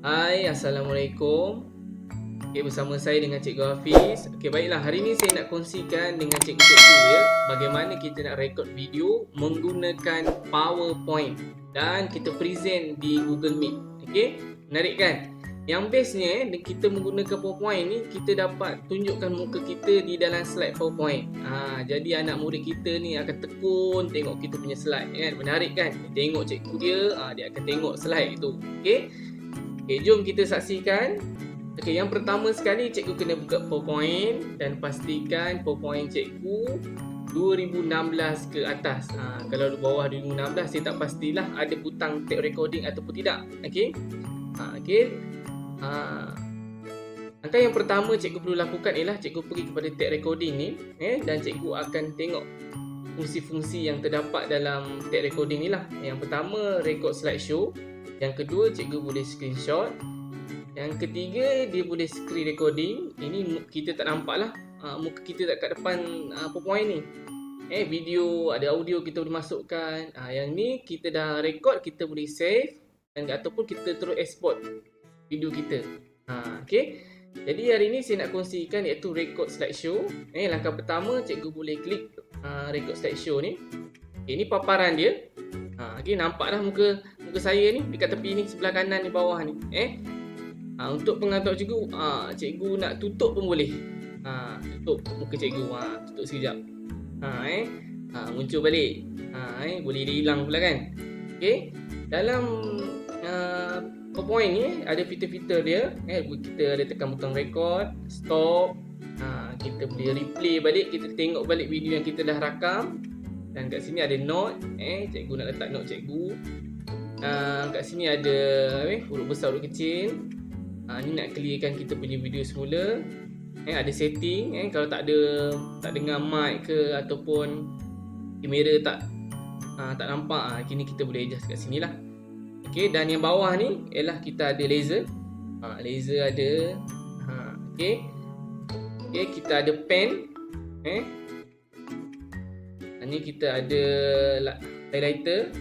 Hai, Assalamualaikum. Bersama saya dengan Cikgu Hafiz. Baiklah, hari ini saya nak kongsikan dengan cikgu-cikgu ya, bagaimana kita nak rekod video menggunakan PowerPoint dan kita present di Google Meet. Menarik kan? Yang bestnya kita menggunakan PowerPoint ni, kita dapat tunjukkan muka kita di dalam slide PowerPoint. Jadi anak murid kita ni akan tekun tengok kita punya slide kan. Menarik kan? Tengok cikgu dia, dia akan tengok slide itu. Jom kita saksikan. Yang pertama sekali cikgu kena buka PowerPoint dan pastikan PowerPoint cikgu 2016 ke atas. Kalau di bawah 2016 saya tak pastilah ada butang take recording ataupun tidak. Langkah yang pertama cikgu perlu lakukan ialah cikgu pergi kepada take recording ni dan cikgu akan tengok fungsi-fungsi yang terdapat dalam take recording ni lah. Yang pertama, record slideshow. Yang kedua, cikgu boleh screenshot. Yang ketiga, dia boleh screen recording. Ini kita tak nampak lah, muka kita tak kat depan PowerPoint ni. Video, ada audio kita boleh masukkan. Yang ni kita dah record, kita boleh save ataupun kita terus export video kita. Jadi hari ni saya nak kongsikan iaitu record slideshow. Langkah pertama, cikgu boleh klik record slideshow ni. Ini paparan dia. Nampaklah muka saya ni dekat tepi ni, sebelah kanan ni, bawah ni. Untuk pengetahuan cikgu, cikgu nak tutup pun boleh. Tutup muka cikgu, tutup sekejap. Muncul balik. Boleh hilang pula kan. Dalam PowerPoint ni ada fitur-fitur dia. Kita ada tekan butang record, stop. Kita boleh replay balik, kita tengok balik video yang kita dah rakam. Dan kat sini ada note. Cikgu nak letak note cikgu. Kat sini ada huruf besar, huruf kecil. Ni nak clearkan kita punya video semula. Ada setting. Kalau tak dengar mic ke ataupun kamera tak nampak, kini kita boleh adjust kat sini lah. Dan yang bawah ni ialah kita ada laser. Laser ada. Kita ada pen. Ni kita ada highlighter.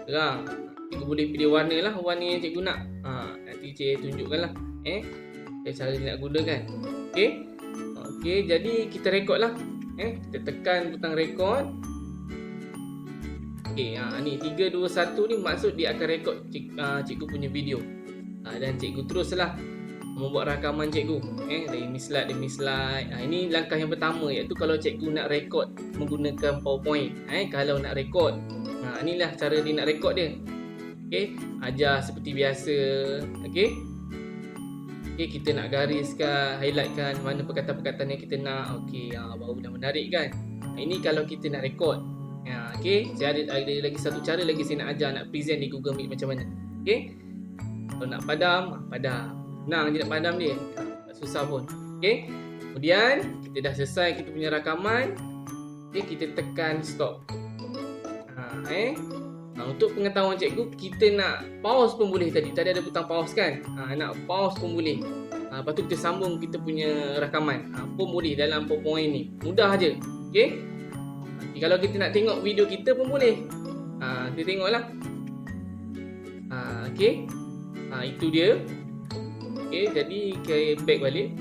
Terang. Cikgu boleh pilih warna lah, warna yang cikgu nak. Nanti cikgu tunjukkan lah cara dia nak gunakan. Jadi kita record lah. Kita tekan butang record. Ni 3, 2, 1 ni maksud dia akan record cikgu punya video. Dan cikgu teruslah membuat rakaman cikgu. Demi slide. Ini langkah yang pertama, iaitu kalau cikgu nak record menggunakan PowerPoint. Kalau nak record, inilah cara dia nak record dia. Ajar seperti biasa. Kita nak gariskan, highlightkan mana perkataan-perkataan yang kita nak. Baru dah menarik kan. Ini kalau kita nak record. Saya ada lagi satu cara lagi saya nak ajar, nak present di Google Meet macam mana. Kalau nak padam, senang je nak padam dia, tak susah pun. Kemudian kita dah selesai kita punya rakaman. Kita tekan stop. Untuk pengetahuan cikgu, kita nak pause pun boleh. Tadi ada butang pause kan. Nak pause pun boleh. Lepas tu kita sambung kita punya rakaman. Pun boleh dalam PowerPoint ni. Mudah je. Kalau kita nak tengok video kita pun boleh. Kita tengoklah. Itu dia. Jadi back balik.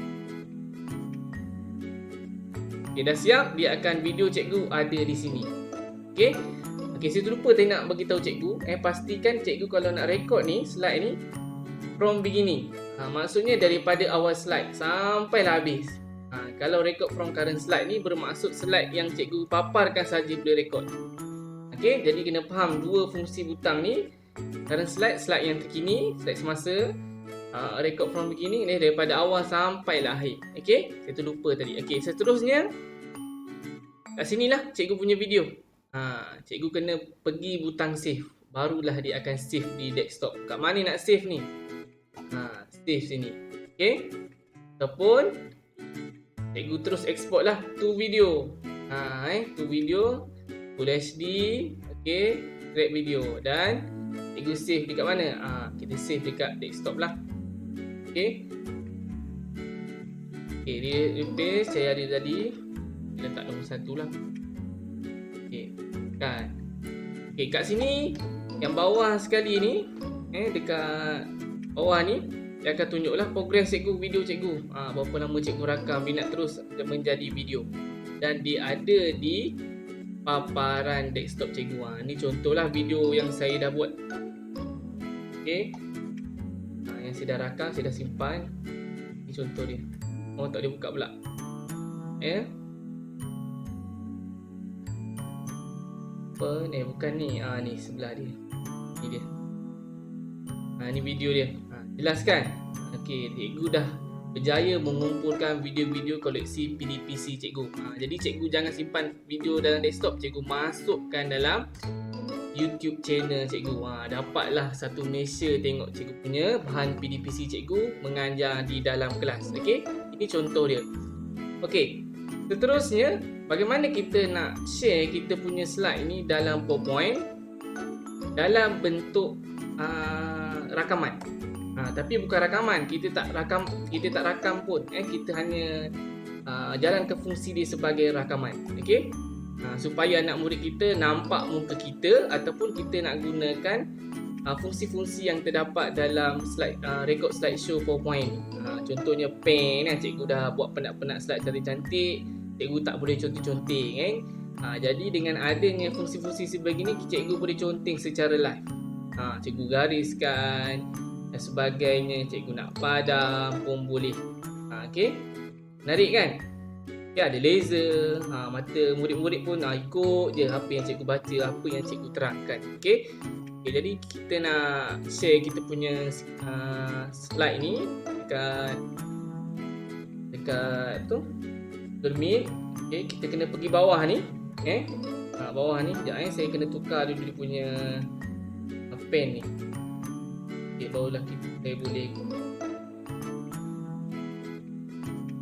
Dah siap. Dia akan video cikgu ada di sini. Saya terlupa tadi nak bagi tahu cikgu. Pastikan cikgu kalau nak record ni, slide ni from beginning. Maksudnya daripada awal slide sampailah habis. Kalau record from current slide ni bermaksud slide yang cikgu paparkan saja boleh record. Jadi kena faham dua fungsi butang ni. Current slide, slide yang terkini, slide semasa. Record from beginning ni daripada awal sampailah akhir. Saya terlupa tadi. Seterusnya kat sinilah cikgu punya video. Cikgu kena pergi butang save. Barulah dia akan save di desktop. Kat mana nak save ni? Save sini. Ataupun cikgu terus export lah to video. To video Full HD. Grab video. Dan cikgu save dekat mana? Kita save dekat desktop lah. Dia paste. Saya ada tadi. Kita letak nombor 1 lah. Kat sini yang bawah sekali ni dekat bawah ni dia akan tunjuklah progres cikgu, video cikgu. Berapa lama cikgu rakam, dia nak terus menjadi video. Dan dia ada di paparan desktop cikgu. Ni contohlah video yang saya dah buat. Okey. Yang saya dah rakam, saya dah simpan. Ni contoh dia. Oh, tak dia buka pula. Apa ni? Bukan ni. Ni sebelah dia. Ni dia. Ni video dia. Jelas kan? Okey, cikgu dah berjaya mengumpulkan video-video koleksi PDPC cikgu. Jadi cikgu jangan simpan video dalam desktop, cikgu masukkan dalam YouTube channel cikgu. Dapatlah satu Malaysia tengok cikgu punya bahan PDPC cikgu mengajar di dalam kelas. Okey, ini contoh dia. Okey, seterusnya bagaimana kita nak share kita punya slide ni dalam PowerPoint dalam bentuk rakaman. Tapi bukan rakaman, kita tak rakam pun. Kita hanya jalankan fungsi dia sebagai rakaman. Okey? Supaya anak murid kita nampak muka kita ataupun kita nak gunakan fungsi-fungsi yang terdapat dalam slide record slideshow PowerPoint. Contohnya pen, cikgu dah buat penat-penat slide cantik-cantik, cikgu tak boleh conteng-conteng. Jadi dengan adanya fungsi-fungsi sebegini, cikgu boleh conteng secara live. Cikgu gariskan dan sebagainya, cikgu nak padam pun boleh. Okey, menarik kan? Ya, ada laser, mata murid-murid pun ikut je apa yang cikgu baca, apa yang cikgu terangkan. Okey, jadi kita nak share kita punya slide ni dekat tu Google Meet. Okey, kita kena pergi bawah ni. Bawah ni, sekejap saya kena tukar dulu dia punya pen ni. Okey, barulah saya boleh.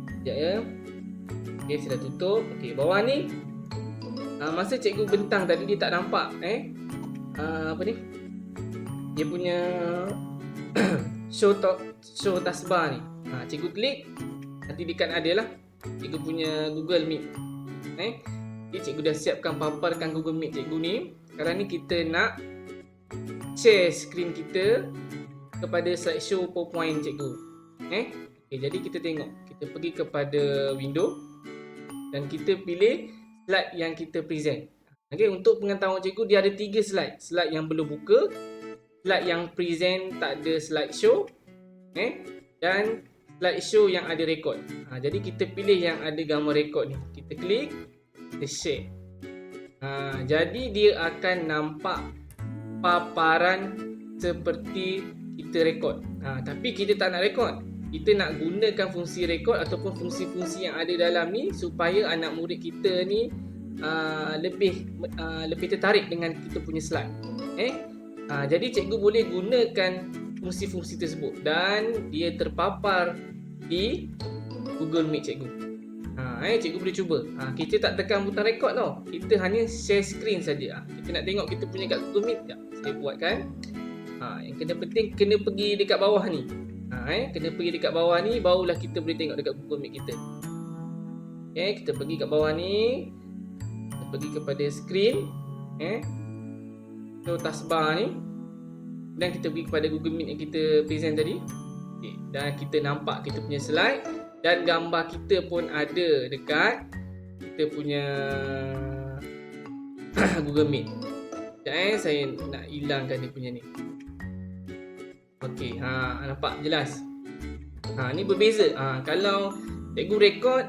Sekejap ya. Okey, saya dah tutup. Okey, bawah ni masa cikgu bentang tadi dia tak nampak apa ni? Dia punya show taskbar ni. Cikgu klik, nanti dekat adalah cikgu punya Google Meet. Jadi cikgu dah siapkan paparkan Google Meet cikgu ni. Sekarang ni kita nak share skrin kita kepada slideshow PowerPoint cikgu. Okay, jadi kita tengok. Kita pergi kepada window dan kita pilih slide yang kita present. Okay, untuk pengetahuan cikgu, dia ada 3 slide. Slide yang belum buka, slide yang present tak ada slideshow, dan slideshow yang ada record. Jadi kita pilih yang ada gambar record ni. Kita klik, kita share. Jadi dia akan nampak paparan seperti kita rekod. Tapi kita tak nak rekod. Kita nak gunakan fungsi rekod ataupun fungsi-fungsi yang ada dalam ni supaya anak murid kita ni lebih tertarik dengan kita punya slide. Jadi cikgu boleh gunakan fungsi-fungsi tersebut dan dia terpapar di Google Meet cikgu. Cikgu boleh cuba. Kita tak tekan butang rekod tau. Kita hanya share screen saja. Kita nak tengok kita punya kat Google Meet. Saya buatkan. Yang penting kena pergi dekat bawah ni. Kena pergi dekat bawah ni, barulah kita boleh tengok dekat Google Meet kita. Kita pergi kat bawah ni. Kita pergi kepada screen. So taskbar ni. Dan kita pergi kepada Google Meet yang kita present tadi. Dan kita nampak kita punya slide. Dan gambar kita pun ada dekat kita punya Google Meet. Sekejap saya nak hilangkan dia punya ni. Okey, nampak jelas. Ni berbeza. Kalau cikgu rekod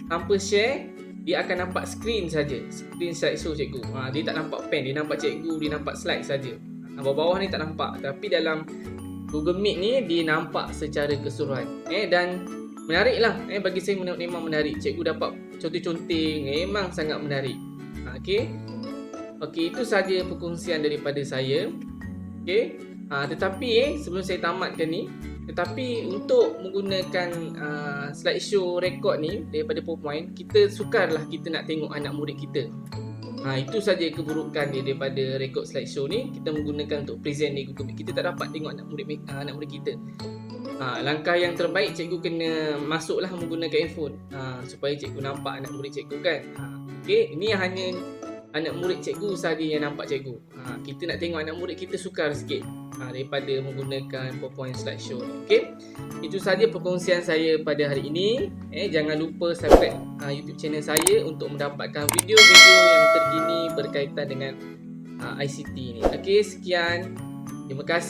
tanpa share, dia akan nampak skrin saja. Skrin slideshow cikgu. Dia tak nampak pen, dia nampak cikgu, dia nampak slide saja. Bawah-bawah ni tak nampak. Tapi dalam Google Meet ni dia nampak secara keseluruhan. Dan menariklah. Bagi saya memang menarik. Cikgu dapat conteng-conteng. Memang sangat menarik. Okey, itu sahaja perkongsian daripada saya. Okey. Tetapi sebelum saya tamatkan ni, untuk menggunakan slideshow record ni daripada PowerPoint, kita sukarlah kita nak tengok anak murid kita. Itu saja keburukan dia daripada record slideshow ni. Kita menggunakan untuk present di Google Meet. Kita tak dapat tengok anak murid kita. Langkah yang terbaik, cikgu kena masuklah menggunakan earphone supaya cikgu nampak anak murid cikgu kan. Okey, ini hanya anak murid cikgu saja yang nampak cikgu. Kita nak tengok anak murid kita sukar sikit daripada menggunakan PowerPoint slideshow. Okey. Itu saja perkongsian saya pada hari ini. Jangan lupa subscribe YouTube channel saya untuk mendapatkan video-video yang terkini berkaitan dengan ICT ni. Okey, sekian. Terima kasih.